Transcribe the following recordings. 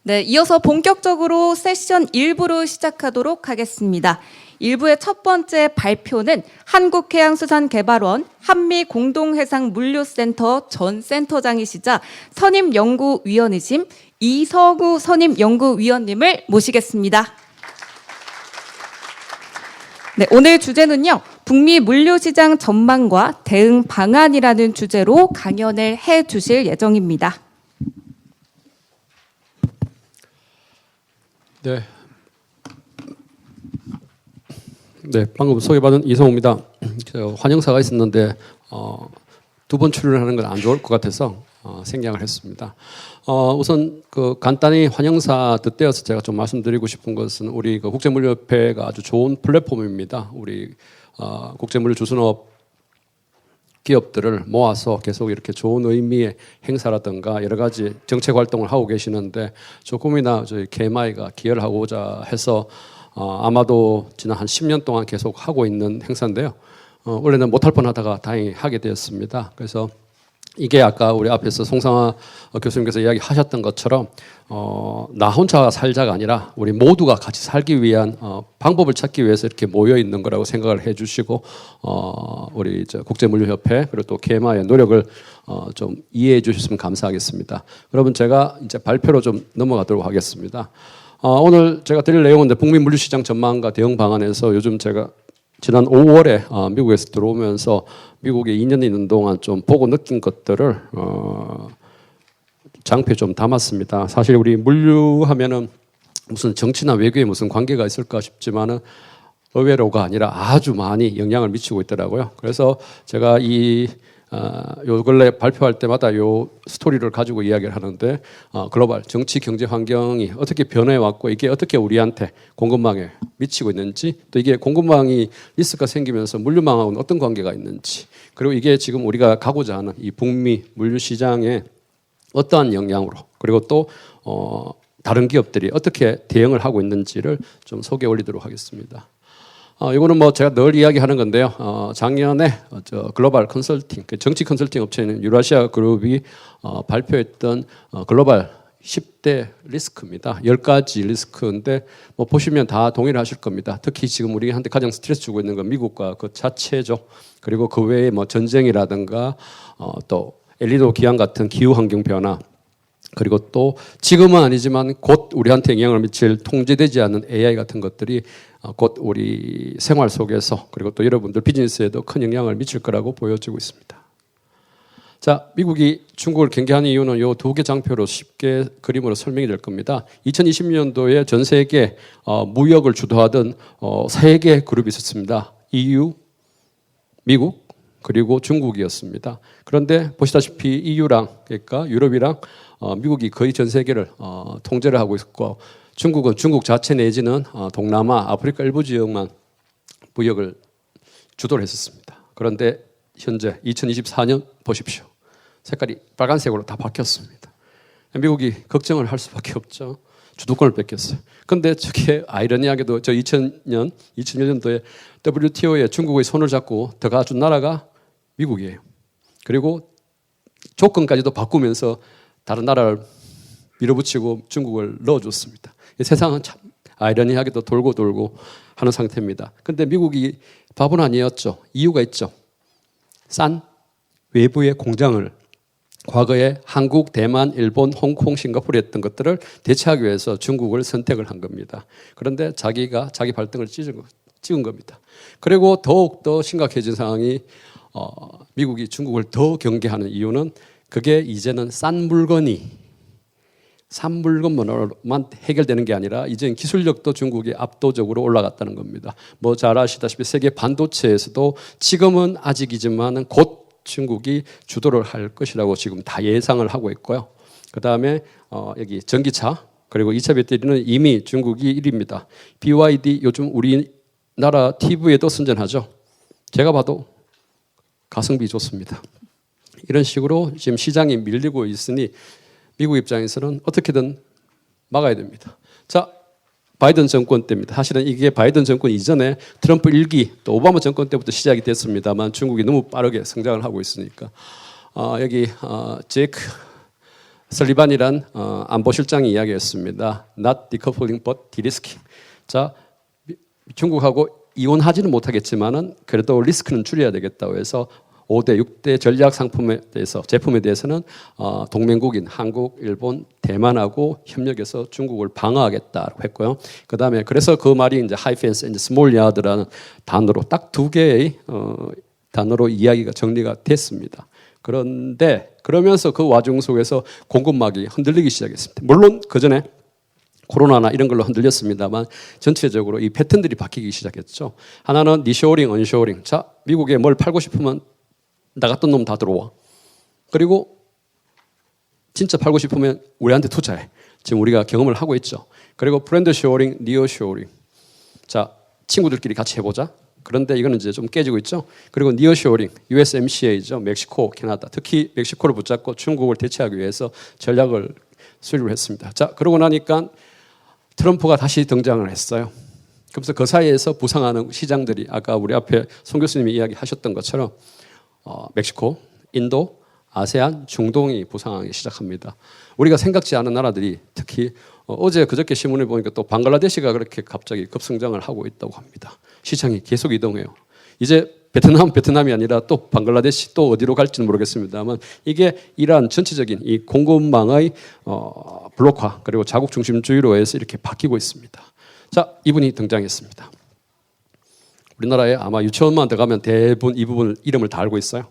네, 이어서 본격적으로 세션 1부로 시작하도록 하겠습니다. 1부의 첫 번째 발표는 한국해양수산개발원 한미공동해상물류센터 전 센터장이시자 선임연구위원이신 이성우 선임연구위원님을 모시겠습니다. 네, 오늘 주제는요, 북미 물류시장 전망과 대응 방안이라는 주제로 강연을 해 주실 예정입니다. 네, 방금 소개받은 이성우입니다. 환영사가 있었는데 두 번 출연하는 건 안 좋을 것 같아서 생략을 했습니다. 우선 간단히 환영사 덧대어서 제가 좀 말씀드리고 싶은 것은 우리 국제물류협회가 아주 좋은 플랫폼입니다. 우리 국제물류 주선업 기업들을 모아서 계속 이렇게 좋은 의미의 행사라든가 여러 가지 정책 활동을 하고 계시는데 조금이나 저희 KMI가 기여를 하고자 해서 아마도 지난 한 10년 동안 계속 하고 있는 행사인데요. 원래는 못할 뻔하다가 다행히 하게 되었습니다. 그래서 이게 아까 우리 앞에서 송상아 교수님께서 이야기하셨던 것처럼 나 혼자 살자가 아니라 우리 모두가 같이 살기 위한 방법을 찾기 위해서 이렇게 모여 있는 거라고 생각을 해주시고 우리 국제물류협회 그리고 또 KMI의 노력을 좀 이해해 주셨으면 감사하겠습니다. 그러면 제가 이제 발표로 좀 넘어가도록 하겠습니다. 오늘 제가 드릴 내용은 북미 물류시장 전망과 대응 방안에서 요즘 제가 지난 5월에 미국에서 들어오면서 미국에 2년 있는 동안 좀 보고 느낀 것들을 장표에 좀 담았습니다. 사실 우리 물류하면은 무슨 정치나 외교에 무슨 관계가 있을까 싶지만은 의외로가 아니라 아주 많이 영향을 미치고 있더라고요. 그래서 제가 요 근래 발표할 때마다 요 스토리를 가지고 이야기를 하는데 글로벌 정치 경제 환경이 어떻게 변해 왔고 이게 어떻게 우리한테 공급망에 미치고 있는지 또 이게 공급망이 리스크가 생기면서 물류망하고는 어떤 관계가 있는지 그리고 이게 지금 우리가 가고자 하는 이 북미 물류 시장에 어떠한 영향으로 그리고 또 다른 기업들이 어떻게 대응을 하고 있는지를 좀 소개해 올리도록 하겠습니다. 이거는 뭐 제가 늘 이야기하는 건데요. 작년에 글로벌 컨설팅, 정치 컨설팅 업체인 유라시아 그룹이 발표했던 글로벌 10대 리스크입니다. 10가지 리스크인데 뭐 보시면 다 동의를 하실 겁니다. 특히 지금 우리한테 가장 스트레스 주고 있는 건 미국과 그 자체죠. 그리고 그 외에 뭐 전쟁이라든가 또 엘니노 기한 같은 기후 환경 변화 그리고 또 지금은 아니지만 곧 우리한테 영향을 미칠 통제되지 않는 AI 같은 것들이 곧 우리 생활 속에서 그리고 또 여러분들 비즈니스에도 큰 영향을 미칠 거라고 보여지고 있습니다. 자, 미국이 중국을 경계하는 이유는 이 두 개 장표로 쉽게 그림으로 설명이 될 겁니다. 2020년도에 전 세계 무역을 주도하던 세 개 그룹이 있었습니다. EU, 미국, 그리고 중국이었습니다. 그런데 보시다시피 EU랑 그러니까 유럽이랑 미국이 거의 전 세계를 통제를 하고 있었고 중국은 중국 자체 내지는 동남아, 아프리카 일부 지역만 무역을 주도를 했었습니다. 그런데 현재 2024년 보십시오. 색깔이 빨간색으로 다 바뀌었습니다. 미국이 걱정을 할 수밖에 없죠. 주도권을 뺏겼어요. 그런데 저게 아이러니하게도 저 2001년도에 WTO에 중국의 손을 잡고 들어가준 나라가 미국이에요. 그리고 조건까지도 바꾸면서 다른 나라를 밀어붙이고 중국을 넣어줬습니다. 세상은 참 아이러니하게도 돌고 돌고 하는 상태입니다. 그런데 미국이 바보는 아니었죠. 이유가 있죠. 싼 외부의 공장을 과거에 한국, 대만, 일본, 홍콩, 싱가포르에 했던 것들을 대체하기 위해서 중국을 선택을 한 겁니다. 그런데 자기가 자기 발등을 찍은 겁니다. 그리고 더욱더 심각해진 상황이 미국이 중국을 더 경계하는 이유는 그게 이제는 싼 물건만으로만 해결되는 게 아니라 이제는 기술력도 중국이 압도적으로 올라갔다는 겁니다. 뭐 잘 아시다시피 세계 반도체에서도 지금은 아직이지만 곧 중국이 주도를 할 것이라고 지금 다 예상을 하고 있고요. 그 다음에 여기 전기차 그리고 2차 배터리는 이미 중국이 1위입니다. BYD 요즘 우리나라 TV에도 선전하죠. 제가 봐도 가성비 좋습니다. 이런 식으로 지금 시장이 밀리고 있으니 미국 입장에서는 어떻게든 막아야 됩니다. 자, 바이든 정권 때입니다. 사실은 이게 바이든 정권 이전에 트럼프 1기 또 오바마 정권 때부터 시작이 됐습니다만 중국이 너무 빠르게 성장을 하고 있으니까 여기 제이크 설리반이란 안보실장이 이야기했습니다. Not decoupling but de-risking. 자, 중국하고 이혼하지는 못하겠지만은 그래도 리스크는 줄여야 되겠다고 해서 5대, 6대 전략 상품에 대해서 제품에 대해서는 동맹국인 한국, 일본, 대만하고 협력해서 중국을 방어하겠다고 했고요. 그다음에 그래서 그 말이 이제 하이 펜스, 이제 스몰 야드라는 단어로 딱 두 개의 단어로 이야기가 정리가 됐습니다. 그런데 그러면서 그 와중 속에서 공급망이 흔들리기 시작했습니다. 물론 그 전에 코로나나 이런 걸로 흔들렸습니다만 전체적으로 이 패턴들이 바뀌기 시작했죠. 하나는 니쇼링, 언쇼링. 자, 미국에 뭘 팔고 싶으면 나갔던 놈 다 들어와. 그리고 진짜 팔고 싶으면 우리한테 투자해. 지금 우리가 경험을 하고 있죠. 그리고 브랜드 쇼링, 니어 쇼링. 자, 친구들끼리 같이 해보자. 그런데 이거는 이제 좀 깨지고 있죠. 그리고 니어 쇼링, USMCA죠. 멕시코, 캐나다. 특히 멕시코를 붙잡고 중국을 대체하기 위해서 전략을 수립을 했습니다. 자, 그러고 나니까 트럼프가 다시 등장을 했어요. 그래서 그 사이에서 부상하는 시장들이 아까 우리 앞에 송 교수님이 이야기하셨던 것처럼 멕시코, 인도, 아세안, 중동이 부상하기 시작합니다. 우리가 생각지 않은 나라들이 특히 어제 그저께 신문에 보니까 또 방글라데시가 그렇게 갑자기 급성장을 하고 있다고 합니다. 시장이 계속 이동해요. 이제 베트남이 아니라 또 방글라데시 또 어디로 갈지는 모르겠습니다만 이게 이러한 전체적인 이 공급망의 블록화 그리고 자국 중심주의로 해서 이렇게 바뀌고 있습니다. 자, 이분이 등장했습니다. 우리나라에 아마 유치원만 들어가면 대부분 이 부분을 이름을 다 알고 있어요.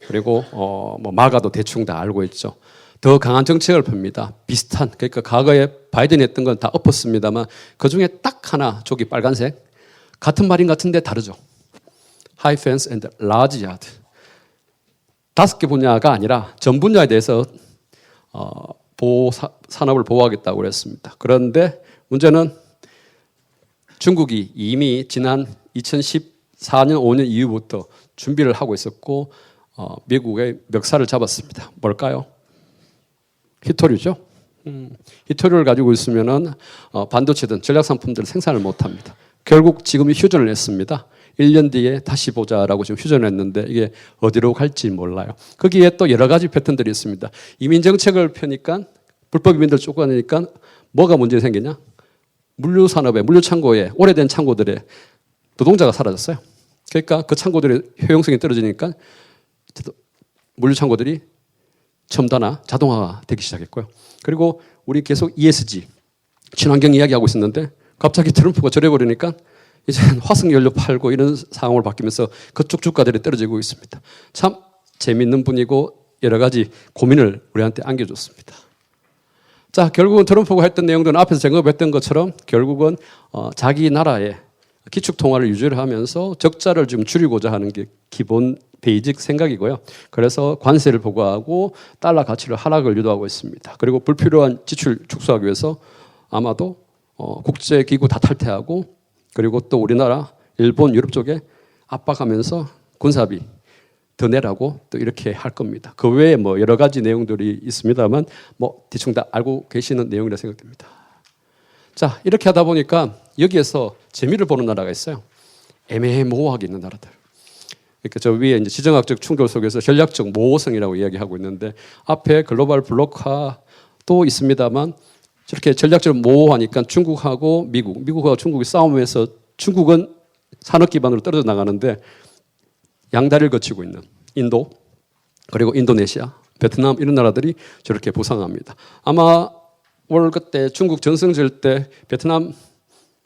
그리고 뭐 마가도 대충 다 알고 있죠. 더 강한 정책을 펴니다. 비슷한 그러니까 과거에 바이든이 했던 건 다 엎었습니다만 그 중에 딱 하나 저기 빨간색 같은 말인 같은데 다르죠. High fence and large yard. 5개 분야가 아니라 전 분야에 대해서 산업을 보호하겠다고 그랬습니다. 그런데 문제는 중국이 이미 지난 2014년, 5년 이후부터 준비를 하고 있었고 미국의 멱살을 잡았습니다. 뭘까요? 히토류죠. 히토류를 가지고 있으면은 반도체든 전략 상품들을 생산을 못합니다. 결국 지금 휴전을 했습니다. 1년 뒤에 다시 보자라고 지금 휴전을 했는데 이게 어디로 갈지 몰라요. 거기에 또 여러 가지 패턴들이 있습니다. 이민 정책을 펴니까 불법 이민들 쫓아내니까 뭐가 문제 생기냐? 물류 산업에 물류 창고에 오래된 창고들의 노동자가 사라졌어요. 그러니까 그 창고들의 효용성이 떨어지니까 물류 창고들이 첨단화, 자동화가 되기 시작했고요. 그리고 우리 계속 ESG, 친환경 이야기하고 있었는데 갑자기 트럼프가 저래버리니까 이제 화석연료 팔고 이런 상황으로 바뀌면서 그쪽 주가들이 떨어지고 있습니다. 참 재미있는 분이고 여러 가지 고민을 우리한테 안겨줬습니다. 자, 결국은 트럼프가 했던 내용들은 앞에서 언급했던 것처럼 결국은 자기 나라의 기축통화를 유지를 하면서 적자를 좀 줄이고자 하는 게 기본 베이직 생각이고요. 그래서 관세를 부과하고 달러 가치를 하락을 유도하고 있습니다. 그리고 불필요한 지출 축소하기 위해서 아마도 국제기구 다 탈퇴하고 그리고 또 우리나라, 일본, 유럽 쪽에 압박하면서 군사비 더 내라고 또 이렇게 할 겁니다. 그 외에 뭐 여러 가지 내용들이 있습니다만 뭐 대충 다 알고 계시는 내용이라 생각됩니다. 자, 이렇게 하다 보니까 여기에서 재미를 보는 나라가 있어요. 애매모호하게 있는 나라들. 그러니까 저 위에 이제 지정학적 충돌 속에서 전략적 모호성이라고 이야기하고 있는데 앞에 글로벌 블록화도 있습니다만 저렇게 전략적으로 모호하니까 중국하고 미국하고 중국이 싸움에서 중국은 산업 기반으로 떨어져 나가는데 양다리를 거치고 있는 인도 그리고 인도네시아, 베트남 이런 나라들이 저렇게 부상합니다. 아마 올 그때 중국 전성절 때 베트남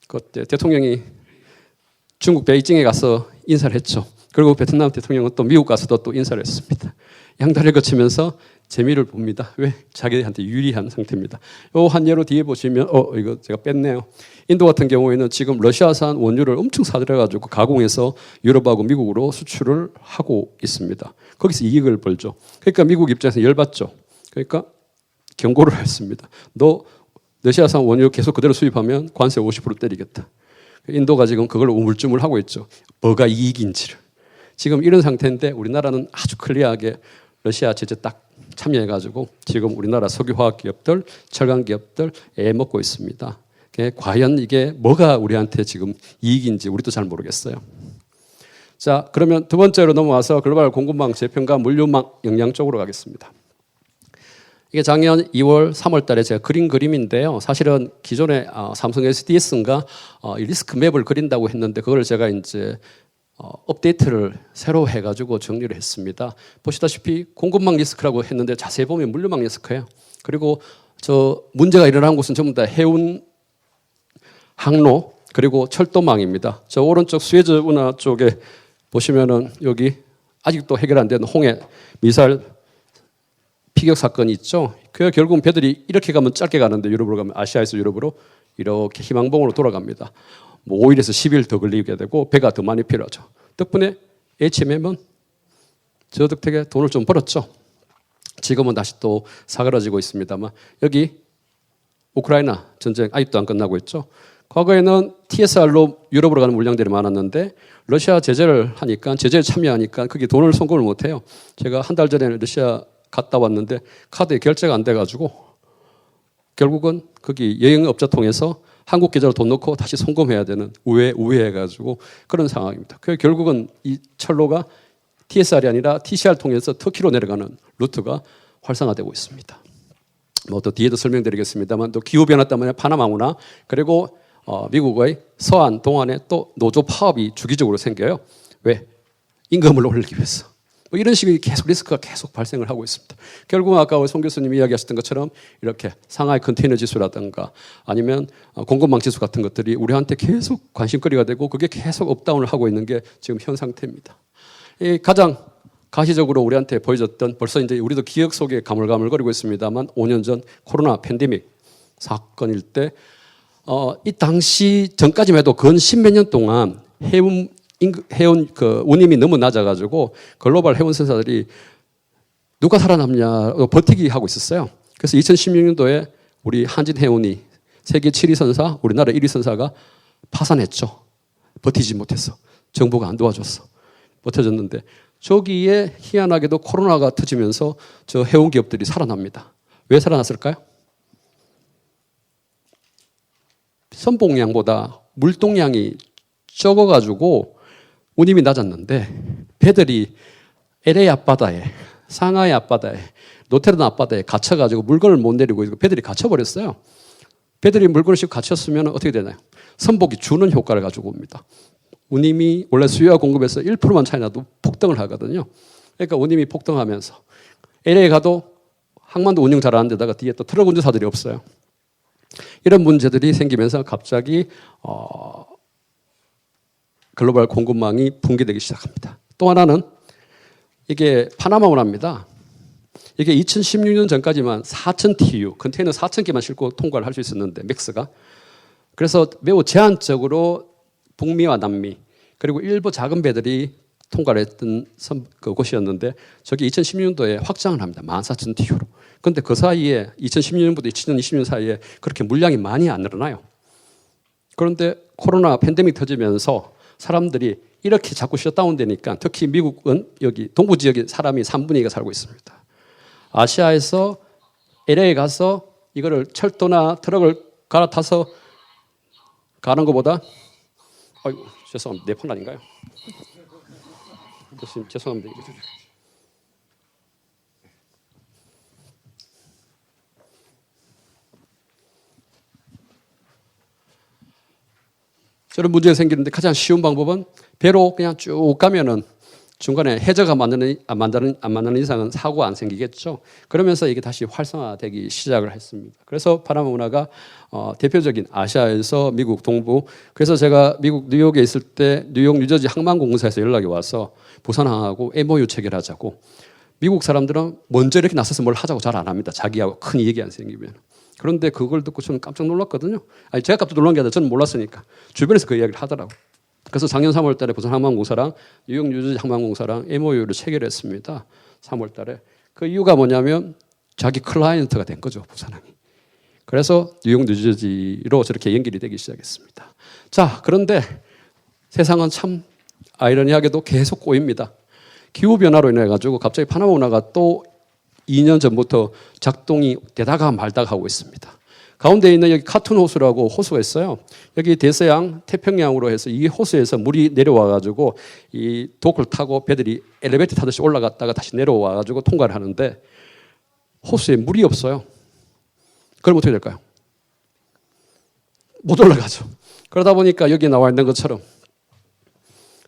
그때 대통령이 중국 베이징에 가서 인사를 했죠. 그리고 베트남 대통령은 또 미국 가서도 또 인사를 했습니다. 양다리를 거치면서 재미를 봅니다. 왜? 자기한테 유리한 상태입니다. 요 한 예로 뒤에 보시면 이거 제가 뺐네요. 인도 같은 경우에는 지금 러시아산 원유를 엄청 사들여가지고 가공해서 유럽하고 미국으로 수출을 하고 있습니다. 거기서 이익을 벌죠. 그러니까 미국 입장에서 열받죠. 그러니까 경고를 했습니다. 너 러시아산 원유 계속 그대로 수입하면 관세 50% 때리겠다. 인도가 지금 그걸 우물쭈물하고 있죠. 뭐가 이익인지를. 지금 이런 상태인데 우리나라는 아주 클리어하게 러시아 제재 딱 참여해가지고 지금 우리나라 석유화학 기업들, 철강 기업들 애 먹고 있습니다. 과연 이게 뭐가 우리한테 지금 이익인지 우리도 잘 모르겠어요. 자, 그러면 두 번째로 넘어와서 글로벌 공급망 재편과 물류망 역량 쪽으로 가겠습니다. 이게 작년 2월, 3월 달에 제가 그린 그림인데요. 사실은 기존에 삼성 SDS인가 리스크 맵을 그린다고 했는데 그걸 제가 이제 업데이트를 새로 해가지고 정리를 했습니다. 보시다시피 공급망 리스크라고 했는데 자세히 보면 물류망 리스크예요. 그리고 저 문제가 일어난 곳은 전부 다 해운 항로 그리고 철도망입니다. 저 오른쪽 수에즈 운하 쪽에 보시면은 여기 아직도 해결 안 된 홍해 미사일 피격 사건이 있죠. 그 결국은 배들이 이렇게 가면 짧게 가는데 유럽으로 가면 아시아에서 유럽으로 이렇게 희망봉으로 돌아갑니다. 뭐 5일에서 10일 더 걸리게 되고 배가 더 많이 필요하죠. 덕분에 HMM은 저 덕택에 돈을 좀 벌었죠. 지금은 다시 또 사그라지고 있습니다만 여기 우크라이나 전쟁 아직도 안 끝나고 있죠. 과거에는 TSR로 유럽으로 가는 물량들이 많았는데 러시아 제재를 하니까 제재에 참여하니까 그게 돈을 송금을 못해요. 제가 한 달 전에 러시아 갔다 왔는데 카드에 결제가 안 돼가지고 결국은 거기 여행업자 통해서 한국 계좌로 돈 넣고 다시 송금해야 되는 우회해가지고 그런 상황입니다. 그 결국은 이 철로가 TSR이 아니라 TCR 통해서 터키로 내려가는 루트가 활성화되고 있습니다. 뭐 또 뒤에도 설명드리겠습니다만 또 기후 변화 때문에 파나마 운하 그리고 미국의 서안 동안에 또 노조 파업이 주기적으로 생겨요. 왜? 임금을 올리기 위해서. 뭐 이런 식의 계속 리스크가 계속 발생을 하고 있습니다. 결국은 아까 송 교수님이 이야기하셨던 것처럼 이렇게 상하이 컨테이너 지수라든가 아니면 공급망 지수 같은 것들이 우리한테 계속 관심거리가 되고 그게 계속 업다운을 하고 있는 게 지금 현 상태입니다. 이 가장 가시적으로 우리한테 보여줬던 벌써 이제 우리도 기억 속에 가물가물거리고 있습니다만 5년 전 코로나 팬데믹 사건일 때 이 당시 전까지만 해도 근 10몇 년 동안 해운 그 운임이 너무 낮아가지고 글로벌 해운 선사들이 누가 살아남냐 버티기 하고 있었어요. 그래서 2016년도에 우리 한진해운이 세계 7위 선사, 우리나라 1위 선사가 파산했죠. 버티지 못했어. 정부가 안 도와줬어. 버텨줬는데 저기에 희한하게도 코로나가 터지면서 저 해운 기업들이 살아납니다. 왜 살아났을까요? 선봉량보다 물동량이 적어가지고 운임이 낮았는데 배들이 LA 앞바다에 상하이 앞바다에 노테르담 앞바다에 갇혀가지고 물건을 못 내리고 배들이 갇혀버렸어요. 배들이 물건을 싣고 갇혔으면 어떻게 되나요? 선복이 주는 효과를 가지고 옵니다. 운임이 원래 수요와 공급에서 1%만 차이 나도 폭등을 하거든요. 그러니까 운임이 폭등하면서 LA 가도 항만도 운영 잘하는 데다가 뒤에 또 트럭 운전사들이 없어요. 이런 문제들이 생기면서 갑자기 글로벌 공급망이 붕괴되기 시작합니다. 또 하나는 이게 파나마 운하입니다. 이게 2016년 전까지만 4,000 TU, 컨테이너 4,000개만 싣고 통과를 할 수 있었는데 맥스가. 그래서 매우 제한적으로 북미와 남미 그리고 일부 작은 배들이 통과를 했던 곳이었는데 저기 2016년도에 확장을 합니다. 14,000 TU로. 그런데 그 사이에 2016년부터 2020년 사이에 그렇게 물량이 많이 안 늘어나요. 그런데 코로나 팬데믹 터지면서 사람들이 이렇게 자꾸 셧다운되니까 특히 미국은 여기 동부 지역에 사람이 3분의 2가 살고 있습니다. 아시아에서 LA에 가서 이거를 철도나 트럭을 갈아타서 가는 것보다 아이고 죄송합니다. 내 폰 아닌가요? 교수님 죄송합니다. 저런 문제가 생기는데 가장 쉬운 방법은 배로 그냥 쭉 가면은 중간에 해저가 안 맞는 이상은 사고가 안 생기겠죠. 그러면서 이게 다시 활성화되기 시작을 했습니다. 그래서 파나마 운하가 대표적인 아시아에서 미국 동부. 그래서 제가 미국 뉴욕에 있을 때 뉴욕 뉴저지 항만공사에서 연락이 와서 부산항하고 MOU 체결하자고. 미국 사람들은 먼저 이렇게 나서서 뭘 하자고 잘 안 합니다. 자기하고 큰 이익이 안 생기면. 그런데 그걸 듣고 저는 깜짝 놀랐거든요. 아니 제가 깜짝 놀란 게 아니라 저는 몰랐으니까 주변에서 그 이야기를 하더라고요. 그래서 작년 3월 달에 부산 항만공사랑 뉴욕 뉴저지 항만공사랑 MOU를 체결했습니다. 3월 달에. 그 이유가 뭐냐면 자기 클라이언트가 된 거죠. 부산항이. 그래서 뉴욕 뉴저지로 저렇게 연결이 되기 시작했습니다. 자, 그런데 세상은 참 아이러니하게도 계속 꼬입니다. 기후변화로 인해 가지고 갑자기 파나마 운하가 또 2년 전부터 작동이 되다가 말다가 하고 있습니다. 가운데 있는 여기 카툰 호수라고 호수가 있어요. 여기 대서양, 태평양으로 해서 이 호수에서 물이 내려와가지고 이 도크를 타고 배들이 엘리베이터 타듯이 올라갔다가 다시 내려와가지고 통과를 하는데 호수에 물이 없어요. 그럼 어떻게 될까요? 못 올라가죠. 그러다 보니까 여기 나와 있는 것처럼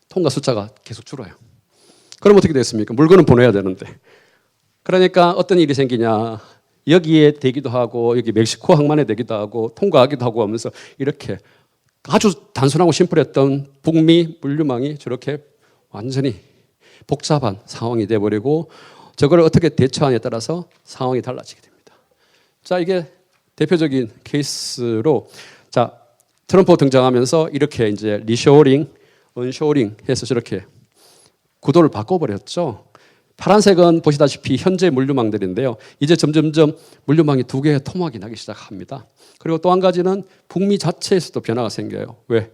통과 숫자가 계속 줄어요. 그럼 어떻게 됐습니까? 물건은 보내야 되는데. 그러니까 어떤 일이 생기냐. 여기에 되기도 하고 여기 멕시코 항만에 되기도 하고 통과하기도 하고 하면서 이렇게 아주 단순하고 심플했던 북미 물류망이 저렇게 완전히 복잡한 상황이 돼버리고 저걸 어떻게 대처하느냐에 따라서 상황이 달라지게 됩니다. 자, 이게 대표적인 케이스로 자, 트럼프 등장하면서 이렇게 이제 리쇼어링, 언쇼어링 해서 저렇게 구도를 바꿔버렸죠. 파란색은 보시다시피 현재 물류망들인데요. 이제 점점점 물류망이 두 개의 토막이 나기 시작합니다. 그리고 또 한 가지는 북미 자체에서도 변화가 생겨요. 왜?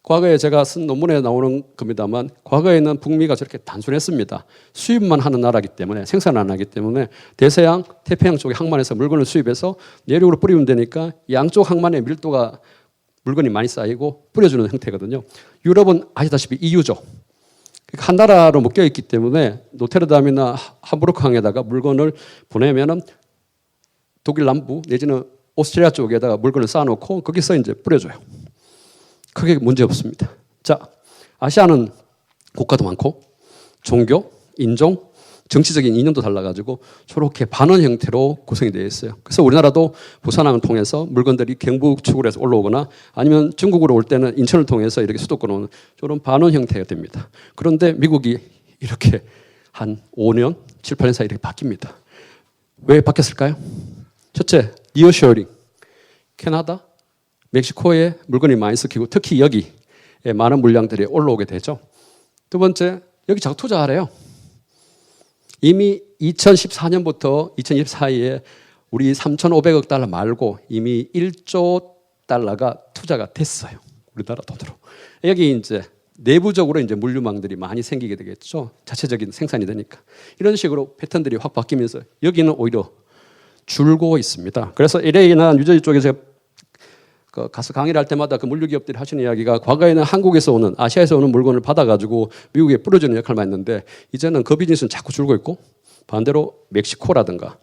과거에 제가 쓴 논문에 나오는 겁니다만 과거에는 북미가 저렇게 단순했습니다. 수입만 하는 나라이기 때문에 생산 안 하기 때문에 대서양, 태평양 쪽의 항만에서 물건을 수입해서 내륙으로 뿌리면 되니까 양쪽 항만의 밀도가 물건이 많이 쌓이고 뿌려주는 형태거든요. 유럽은 아시다시피 EU죠. 한 나라로 묶여 있기 때문에 노테르담이나 함부르크 항에다가 물건을 보내면은 독일 남부 내지는 오스트리아 쪽에다가 물건을 쌓아놓고 거기서 이제 뿌려줘요. 크게 문제 없습니다. 자, 아시아는 국가도 많고 종교, 인종, 정치적인 이념도 달라가지고 저렇게 반원 형태로 구성이 되어 있어요. 그래서 우리나라도 부산항을 통해서 물건들이 경북 축으로 해서 올라오거나 아니면 중국으로 올 때는 인천을 통해서 이렇게 수도권 오는 저런 반원 형태가 됩니다. 그런데 미국이 이렇게 한 5년, 7, 8년 사이에 이렇게 바뀝니다. 왜 바뀌었을까요? 첫째, 니어쇼어링. 캐나다, 멕시코에 물건이 많이 섞이고 특히 여기에 많은 물량들이 올라오게 되죠. 두 번째, 여기 자꾸 투자하래요. 이미 2014년부터 2024년에 우리 3,500억 달러 말고 이미 1조 달러가 투자가 됐어요. 우리나라 돈으로. 여기 이제 내부적으로 이제 물류망들이 많이 생기게 되겠죠. 자체적인 생산이 되니까. 이런 식으로 패턴들이 확 바뀌면서 여기는 오히려 줄고 있습니다. 그래서 LA나 뉴저지 쪽에서 가서 강의를 할 때마다 그 물류기업들이 하시는 이야기가 과거에는 한국에서 오는 아시아에서 오는 물건을 받아가지고 미국에 뿌려주는 역할만 했는데 이제는 그 비즈니스는 자꾸 줄고 있고 반대로 멕시코라든가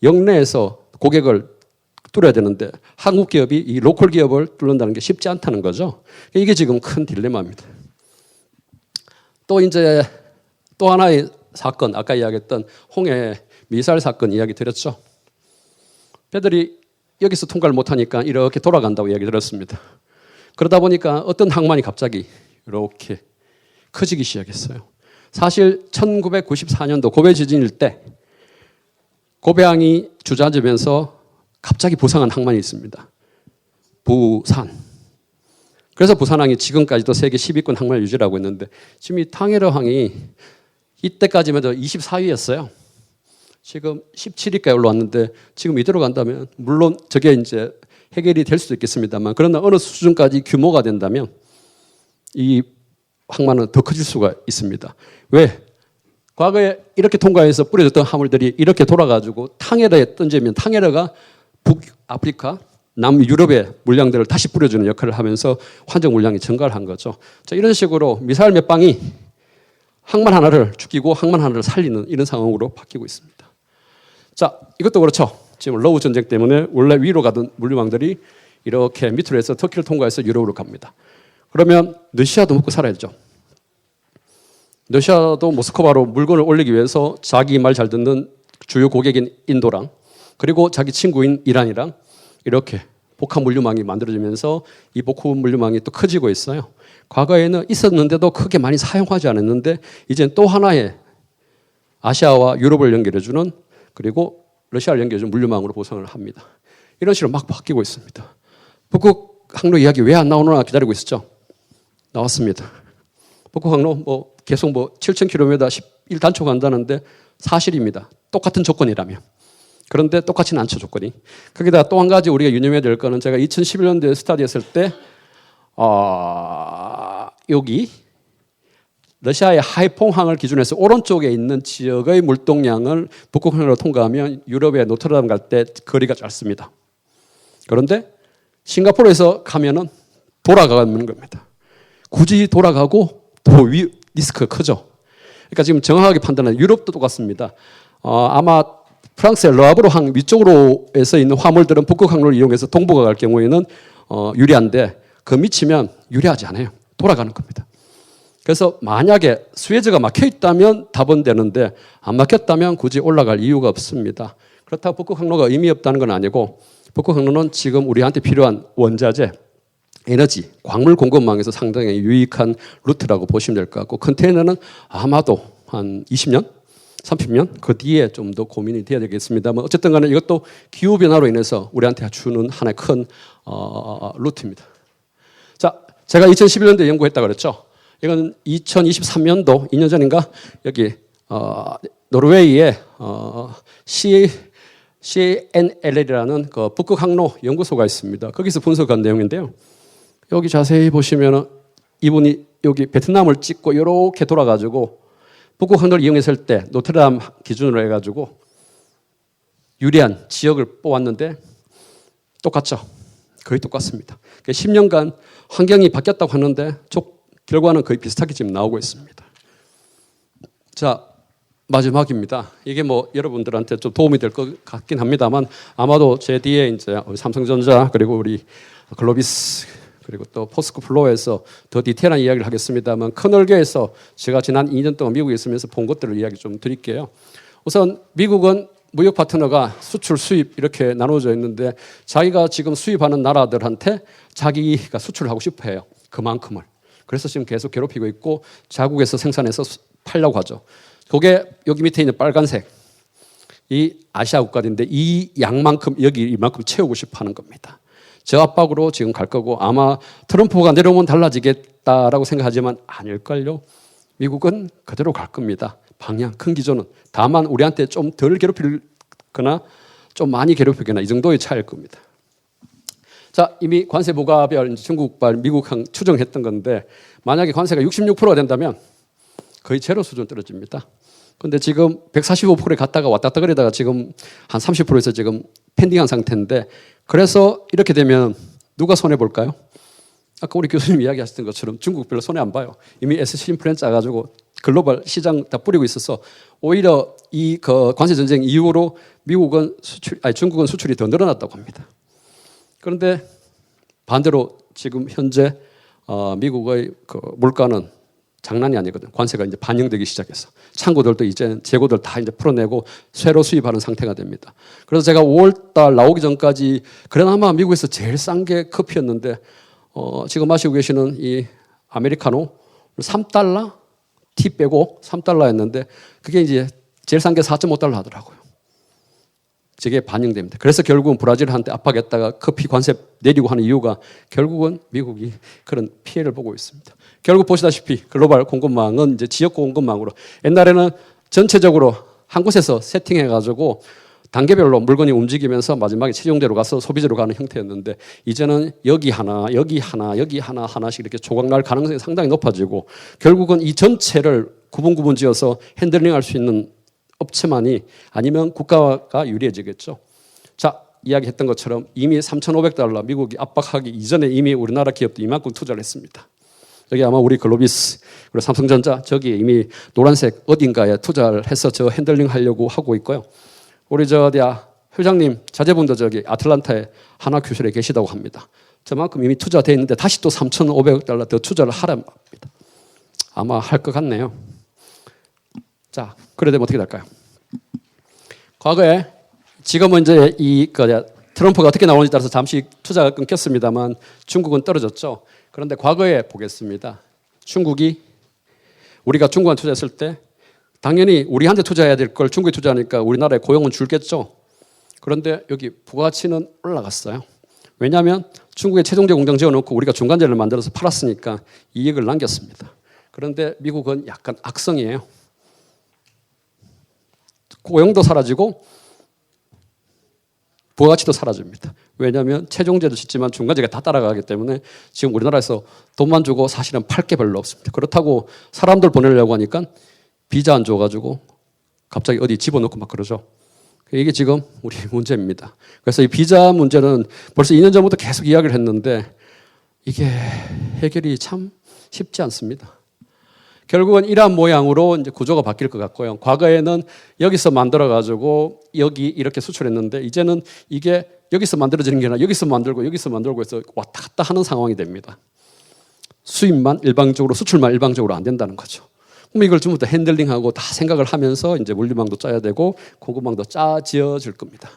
영내에서 고객을 뚫어야 되는데 한국 기업이 이 로컬 기업을 뚫는다는 게 쉽지 않다는 거죠. 이게 지금 큰 딜레마입니다. 또 이제 또 하나의 사건, 아까 이야기했던 홍해 미사일 사건 이야기 드렸죠. 배들이 여기서 통과를 못하니까 이렇게 돌아간다고 이야기 들었습니다. 그러다 보니까 어떤 항만이 갑자기 이렇게 커지기 시작했어요. 사실 1994년도 고베 지진일 때 고베항이 주저앉으면서 갑자기 부상한 항만이 있습니다. 부산. 그래서 부산항이 지금까지도 세계 10위권 항만을 유지하고 있는데 지금 이 탕헤르항이 이때까지만 해도 24위였어요. 지금 17위까지 올라왔는데 지금 이대로 간다면 물론 저게 이제 해결이 될 수도 있겠습니다만 그러나 어느 수준까지 규모가 된다면 이 항만은 더 커질 수가 있습니다. 왜? 과거에 이렇게 통과해서 뿌려졌던 화물들이 이렇게 돌아가지고 탕헤르에 던지면 탕헤르가 북아프리카, 남유럽의 물량들을 다시 뿌려주는 역할을 하면서 환적 물량이 증가를 한 거죠. 자, 이런 식으로 미사일 몇 방이 항만 하나를 죽이고 항만 하나를 살리는 이런 상황으로 바뀌고 있습니다. 자, 이것도 그렇죠. 지금 러우 전쟁 때문에 원래 위로 가던 물류망들이 이렇게 밑으로 해서 터키를 통과해서 유럽으로 갑니다. 그러면 러시아도 먹고 살아야죠. 러시아도 모스크바로 물건을 올리기 위해서 자기 말 잘 듣는 주요 고객인 인도랑 그리고 자기 친구인 이란이랑 이렇게 복합 물류망이 만들어지면서 이 복합 물류망이 또 커지고 있어요. 과거에는 있었는데도 크게 많이 사용하지 않았는데 이제는 또 하나의 아시아와 유럽을 연결해주는 그리고 러시아를 연결해주는 물류망으로 구성을 합니다. 이런 식으로 막 바뀌고 있습니다. 북극 항로 이야기 왜 안 나오나 기다리고 있었죠? 나왔습니다. 북극 항로 계속 7,000km 11단초 간다는데 사실입니다. 똑같은 조건이라면. 그런데 똑같지는 않죠, 조건이. 거기다 또 한 가지 우리가 유념해야 될 거는 제가 2011년도에 스터디했을 때 여기 러시아의 하이퐁항을 기준해서 오른쪽에 있는 지역의 물동량을 북극항으로 통과하면 유럽의 노트르담 갈 때 거리가 짧습니다. 그런데 싱가포르에서 가면은 돌아가는 겁니다. 굳이 돌아가고 더 리스크가 크죠. 그러니까 지금 정확하게 판단하는 유럽도 똑같습니다. 아마 프랑스의 르아브르 항 위쪽으로에서 있는 화물들은 북극 항로를 이용해서 동부가 갈 경우에는 유리한데 그 미치면 유리하지 않아요. 돌아가는 겁니다. 그래서 만약에 수에즈가 막혀 있다면 답은 되는데 안 막혔다면 굳이 올라갈 이유가 없습니다. 그렇다고 북극 항로가 의미 없다는 건 아니고 북극 항로는 지금 우리한테 필요한 원자재, 에너지, 광물 공급망에서 상당히 유익한 루트라고 보시면 될 것 같고 컨테이너는 아마도 한 20년? 30년? 그 뒤에 좀 더 고민이 돼야 되겠습니다만 어쨌든 간에 이것도 기후변화로 인해서 우리한테 주는 하나의 큰 루트입니다. 자, 제가 2011년도에 연구했다고 그랬죠. 이건 2023년도 2년 전인가 여기 노르웨이의 CNLL이라는 그 북극 항로 연구소가 있습니다. 거기서 분석한 내용인데요. 여기 자세히 보시면 이분이 여기 베트남을 찍고 이렇게 돌아가지고 북극 항로를 이용했을 때 노트르담 기준으로 해가지고 유리한 지역을 뽑았는데 똑같죠. 거의 똑같습니다. 10년간 환경이 바뀌었다고 하는데 결과는 거의 비슷하게 지금 나오고 있습니다. 자, 마지막입니다. 이게 뭐 여러분들한테 좀 도움이 될 것 같긴 합니다만 아마도 제 뒤에 이제 삼성전자 그리고 우리 글로비스 그리고 또 포스코 플로어에서 더 디테일한 이야기를 하겠습니다만 큰 얼개에서 제가 지난 2년 동안 미국에 있으면서 본 것들을 이야기 좀 드릴게요. 우선 미국은 무역 파트너가 수출, 수입 이렇게 나눠져 있는데 자기가 지금 수입하는 나라들한테 자기가 수출을 하고 싶어 해요. 그만큼을. 그래서 지금 계속 괴롭히고 있고 자국에서 생산해서 팔려고 하죠. 그게 여기 밑에 있는 빨간색 이 아시아 국가들인데 이 양만큼 여기 이만큼 채우고 싶어 하는 겁니다. 저 압박으로 지금 갈 거고 아마 트럼프가 내려오면 달라지겠다라고 생각하지만 아닐걸요. 미국은 그대로 갈 겁니다. 방향, 큰 기조는. 다만 우리한테 좀 덜 괴롭히거나 좀 많이 괴롭히거나 이 정도의 차이일 겁니다. 자, 이미 관세 부과별 중국발, 미국항 추정했던 건데 만약에 관세가 66%가 된다면 거의 제로 수준 떨어집니다. 그런데 지금 145%에 갔다가 왔다 갔다 그러다가 지금 한 30%에서 지금 펜딩한 상태인데 그래서 이렇게 되면 누가 손해 볼까요? 아까 우리 교수님 이야기하셨던 것처럼 중국 별로 손해 안 봐요. 이미 SC 인플루엔자 가지고 글로벌 시장 다 뿌리고 있어서 오히려 이 관세 전쟁 이후로 중국은 수출이 더 늘어났다고 합니다. 그런데 반대로 지금 현재 미국의 그 물가는 장난이 아니거든. 관세가 이제 반영되기 시작해서 창고들도 이제 재고들 다 이제 풀어내고 새로 수입하는 상태가 됩니다. 그래서 제가 5월달 나오기 전까지 그나마 미국에서 제일 싼 게 커피였는데 지금 마시고 계시는 이 아메리카노 3달러 티 빼고 3달러였는데 그게 이제 제일 싼 게 4.5달러 하더라고요. 저게 반영됩니다. 그래서 결국은 브라질한테 압박했다가 커피 관세 내리고 하는 이유가 결국은 미국이 그런 피해를 보고 있습니다. 결국 보시다시피 글로벌 공급망은 이제 지역 공급망으로 옛날에는 전체적으로 한 곳에서 세팅해가지고 단계별로 물건이 움직이면서 마지막에 최종대로 가서 소비자로 가는 형태였는데 이제는 여기 하나, 여기 하나, 여기 하나 하나씩 이렇게 조각 날 가능성이 상당히 높아지고 결국은 이 전체를 구분 지어서 핸들링할 수 있는 업체만이 아니면 국가가 유리해지겠죠. 자, 이야기했던 것처럼 이미 3,500달러 미국이 압박하기 이전에 이미 우리나라 기업도 이만큼 투자를 했습니다. 여기 아마 우리 글로비스 그리고 삼성전자 저기 이미 노란색 어딘가에 투자를 해서 저 핸들링 하려고 하고 있고요. 우리 회장님 자제분도 저기 아틀란타에 하나 교실에 계시다고 합니다. 저만큼 이미 투자되어 있는데 다시 또 3,500달러 더 투자를 하란 말입니다. 아마 할 것 같네요. 자, 그래 되면 어떻게 될까요? 과거에 지금은 이제 트럼프가 어떻게 나오는지 따라서 잠시 투자가 끊겼습니다만 중국은 떨어졌죠. 그런데 과거에 보겠습니다. 중국이 우리가 중국한테 투자했을 때 당연히 우리한테 투자해야 될 걸 중국에 투자하니까 우리나라의 고용은 줄겠죠. 그런데 여기 부가가치는 올라갔어요. 왜냐하면 중국에 최종재 공장 지어놓고 우리가 중간재를 만들어서 팔았으니까 이익을 남겼습니다. 그런데 미국은 약간 악성이에요. 고용도 사라지고 부가가치도 사라집니다. 왜냐하면 최종재도 짓지만 중간재가 다 따라가기 때문에 지금 우리나라에서 돈만 주고 사실은 팔 게 별로 없습니다. 그렇다고 사람들 보내려고 하니까 비자 안 줘가지고 갑자기 어디 집어넣고 막 그러죠. 이게 지금 우리 문제입니다. 그래서 이 비자 문제는 벌써 2년 전부터 계속 이야기를 했는데 이게 해결이 참 쉽지 않습니다. 결국은 이러한 모양으로 이제 구조가 바뀔 것 같고요. 과거에는 여기서 만들어 가지고 여기 이렇게 수출했는데 이제는 이게 여기서 만들어지는 게 아니라 여기서 만들고 해서 왔다 갔다 하는 상황이 됩니다. 수입만 일방적으로 수출만 일방적으로 안 된다는 거죠. 그럼 이걸 전부 다 핸들링하고 다 생각을 하면서 이제 물류망도 짜야 되고 공급망도 짜지어질 겁니다.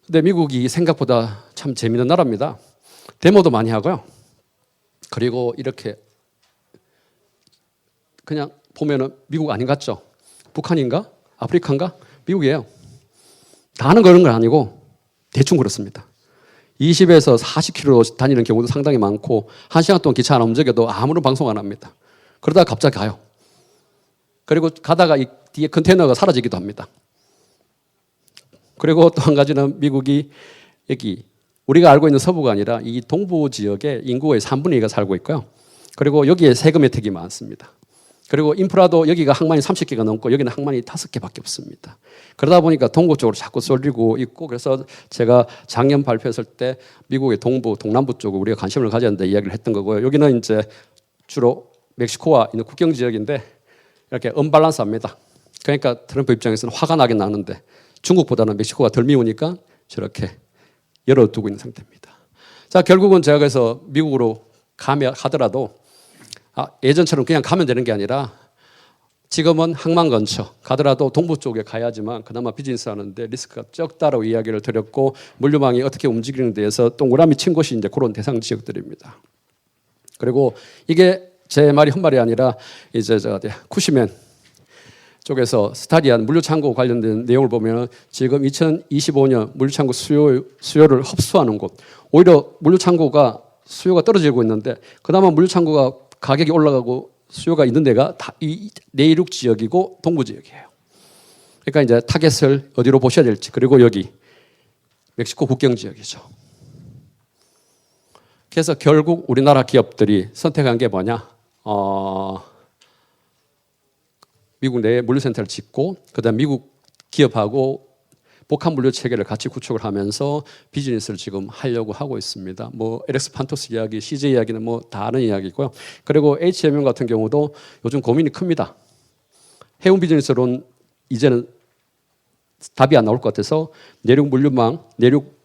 근데 미국이 생각보다 참 재미있는 나라입니다. 데모도 많이 하고요. 그리고 이렇게 그냥 보면은 미국 아닌 것 같죠? 북한인가? 아프리카인가? 미국이에요. 다 하는 그런 건 아니고 대충 그렇습니다. 20에서 40km 다니는 경우도 상당히 많고 1시간 동안 기차 안 움직여도 아무런 방송 안 합니다. 그러다가 갑자기 가요. 그리고 가다가 이 뒤에 컨테이너가 사라지기도 합니다. 그리고 또 한 가지는 미국이 여기 우리가 알고 있는 서부가 아니라 이 동부 지역에 인구의 3분의 2가 살고 있고요. 그리고 여기에 세금 혜택이 많습니다. 그리고 인프라도 여기가 항만이 30개가 넘고 여기는 항만이 5개밖에 없습니다. 그러다 보니까 동부 쪽으로 자꾸 쏠리고 있고 그래서 제가 작년 발표했을 때 미국의 동부, 동남부 쪽으로 우리가 관심을 가져야 한다 이야기를 했던 거고요. 여기는 이제 주로 멕시코와 있는 국경 지역인데 이렇게 언밸런스합니다. 그러니까 트럼프 입장에서는 화가 나긴 나는데 중국보다는 멕시코가 덜 미우니까 저렇게 열어두고 있는 상태입니다. 자, 결국은 제가 그래서 미국으로 가더라도 예전처럼 그냥 가면 되는 게 아니라 지금은 항만 근처 가더라도 동부 쪽에 가야지만 그나마 비즈니스 하는데 리스크가 적다라고 이야기를 드렸고 물류망이 어떻게 움직이는 데에서 동그라미 친 곳이 이제 그런 대상 지역들입니다. 그리고 이게 제 말이 헛말이 아니라 이제 쿠시맨 쪽에서 스타디한 물류창고 관련된 내용을 보면 지금 2025년 물류창고 수요를 흡수하는 곳 오히려 물류창고가 수요가 떨어지고 있는데 그나마 물류창고가 가격이 올라가고 수요가 있는 데가 다 이 내륙 지역이고 동부 지역이에요. 그러니까 이제 타겟을 어디로 보셔야 될지 그리고 여기 멕시코 국경 지역이죠. 그래서 결국 우리나라 기업들이 선택한 게 뭐냐? 미국 내에 물류센터를 짓고 그다음 미국 기업하고 복합 물류 체계를 같이 구축을 하면서 비즈니스를 지금 하려고 하고 있습니다. 뭐 LX 판토스 이야기, CJ 이야기는 뭐 다 아는 이야기고요. 그리고 HMM 같은 경우도 요즘 고민이 큽니다. 해운 비즈니스로는 이제는 답이 안 나올 것 같아서 내륙 물류망, 내륙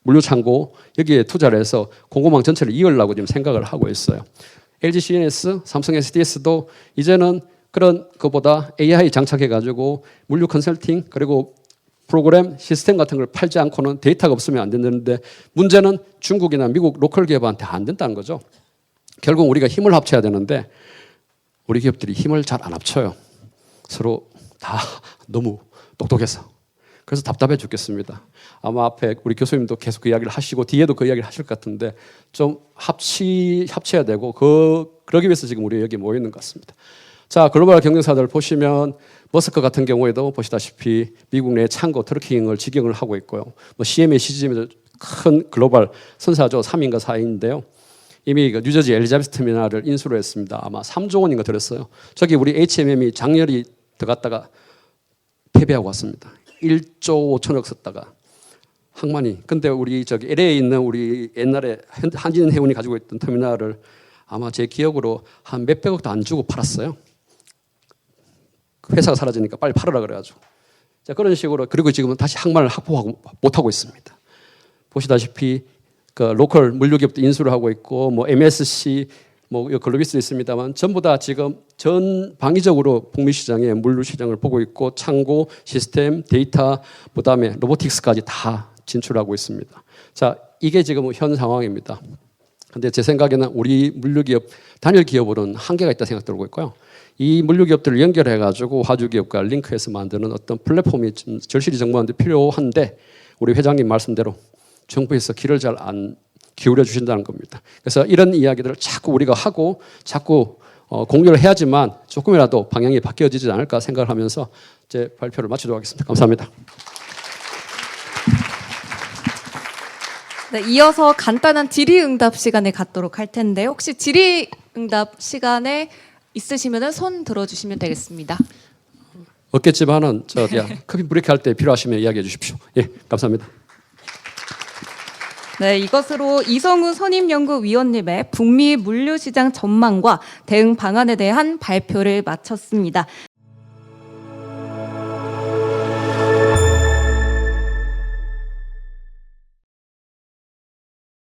물류창고 여기에 투자를 해서 공급망 전체를 이으려고 지금 생각을 하고 있어요. LG CNS, 삼성 SDS도 이제는 그런 것보다 AI 장착해가지고 물류 컨설팅 그리고 프로그램, 시스템 같은 걸 팔지 않고는 데이터가 없으면 안 된다는데 문제는 중국이나 미국 로컬 기업한테 안 된다는 거죠. 결국 우리가 힘을 합쳐야 되는데 우리 기업들이 힘을 잘 안 합쳐요. 서로 다 너무 똑똑해서. 그래서 답답해 죽겠습니다. 아마 앞에 우리 교수님도 계속 그 이야기를 하시고 뒤에도 그 이야기를 하실 것 같은데 좀 합쳐야 되고 그러기 위해서 지금 우리 여기 모여 있는 것 같습니다. 자, 글로벌 경쟁사들 보시면 머스크 같은 경우에도 보시다시피 미국 내 창고 트러킹을 직영을 하고 있고요. 뭐 CMA, CGM도 큰 글로벌 선사죠. 3인가 4인인데요. 이미 그 뉴저지 엘리자베스 터미널을 인수를 했습니다. 아마 3조 원인가 들었어요. 저기 우리 HMM이 장렬히 들어갔다가 패배하고 왔습니다. 1조 5천억 썼다가 항만이. 근데 우리 저기 LA에 있는 우리 옛날에 한진해운이 가지고 있던 터미널을 아마 제 기억으로 한 몇백억도 안 주고 팔았어요. 회사가 사라지니까 빨리 팔으라 그래가지고. 자, 그런 식으로 그리고 지금은 다시 항만을 확보하고 못하고 있습니다. 보시다시피 그 로컬 물류기업도 인수를 하고 있고 뭐 MSC 뭐 글로비스도 있습니다만 전부 다 지금 전 방위적으로 북미 시장에 물류 시장을 보고 있고 창고, 시스템, 데이터, 그다음에 로보틱스까지 다 진출하고 있습니다. 자, 이게 지금 현 상황입니다. 근데 제 생각에는 우리 물류기업 단일 기업으로는 한계가 있다 생각 들고 있고요. 이 물류기업들을 연결해가지고 화주기업과 링크해서 만드는 어떤 플랫폼이 좀 절실히 정부한테 필요한데 우리 회장님 말씀대로 정부에서 귀를 잘 안 기울여 주신다는 겁니다. 그래서 이런 이야기들을 자꾸 우리가 하고 자꾸 공유를 해야지만 조금이라도 방향이 바뀌어지지 않을까 생각을 하면서 제 발표를 마치도록 하겠습니다. 감사합니다. 네, 이어서 간단한 질의응답 시간에 갖도록 할 텐데 혹시 질의응답 시간에 있으시면 손 들어주시면 되겠습니다. 없겠지만은 커피 브레이크 할 때 필요하시면 이야기해 주십시오. 예, 감사합니다. 네, 이것으로 이성우 선임연구위원님의 북미 물류시장 전망과 대응 방안에 대한 발표를 마쳤습니다.